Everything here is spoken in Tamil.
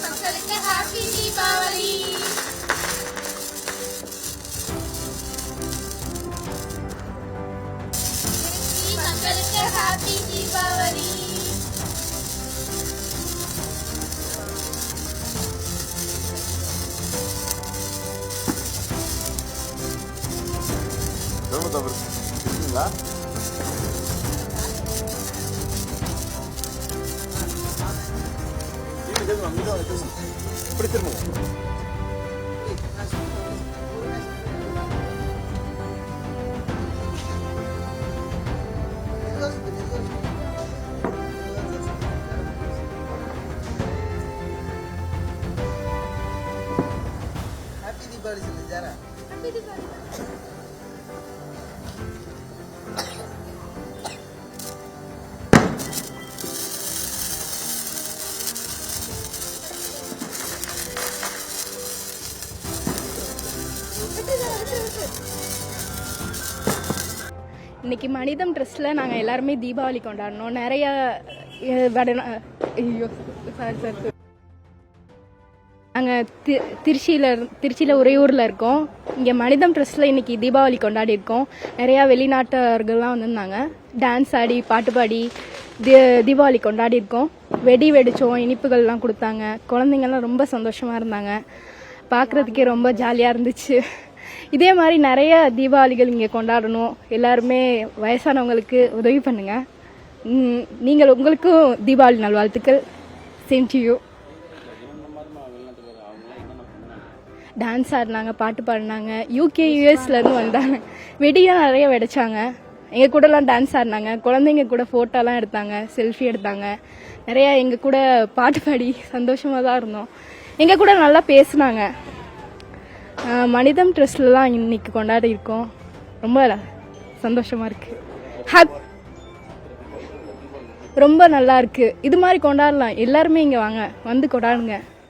மக்களுக்கு ஹாப்பி தீபாவளி. மக்களுக்கு ஹாப்பி தீபாவளி. இப்படி திரும்ப हैप्पी दिवाली चले जा रहा ஹாப்பி தீபாவளி. இன்றைக்கி மனிதம் ட்ரஸ்ட்டில் நாங்கள் எல்லாருமே தீபாவளி கொண்டாடினோம். நிறைய ஐயோ சார் நாங்கள் திருச்சியில் உறையூரில் இருக்கோம். இங்கே மனிதம் ட்ரஸ்ட்டில் இன்றைக்கி தீபாவளி கொண்டாடி இருக்கோம். நிறையா வெளிநாட்டவர்கள்லாம் வந்திருந்தாங்க. டான்ஸ் ஆடி பாட்டு பாடி தீபாவளி கொண்டாடி இருக்கோம். வெடி வெடித்தோம், இனிப்புகள்லாம் கொடுத்தாங்க. குழந்தைங்கள்லாம் ரொம்ப சந்தோஷமாக இருந்தாங்க. பார்க்குறதுக்கே ரொம்ப ஜாலியாக இருந்துச்சு. இதே மாதிரி நிறைய தீபாவளிகள் இங்கே கொண்டாடணும். எல்லாருமே வயசானவங்களுக்கு உதவி பண்ணுங்கள். உங்களுக்கும் தீபாவளி நல்வாழ்த்துக்கள். Same to you. டான்ஸ் ஆடினாங்க, பாட்டு பாடினாங்க. யூகே யூஎஸ்லேருந்து வந்தாங்க. வெடியாக நிறைய வெடிச்சாங்க. எங்கள் கூடலாம் டான்ஸ் ஆடினாங்க. குழந்தைங்க கூட ஃபோட்டோலாம் எடுத்தாங்க, செல்ஃபி எடுத்தாங்க. நிறையா எங்கள் கூட பாட்டு பாடி சந்தோஷமாக தான் இருந்தோம். எங்கள் கூட நல்லா பேசுனாங்க. மனிதம் ட்ரஸ்ட்டில் தான் இன்னைக்கு கொண்டாடி இருக்கோம். ரொம்ப சந்தோஷமாக இருக்குது. ரொம்ப நல்லா இருக்குது. இது மாதிரி கொண்டாடலாம். எல்லாருமே இங்கே வாங்க, வந்து கொண்டாடுங்க.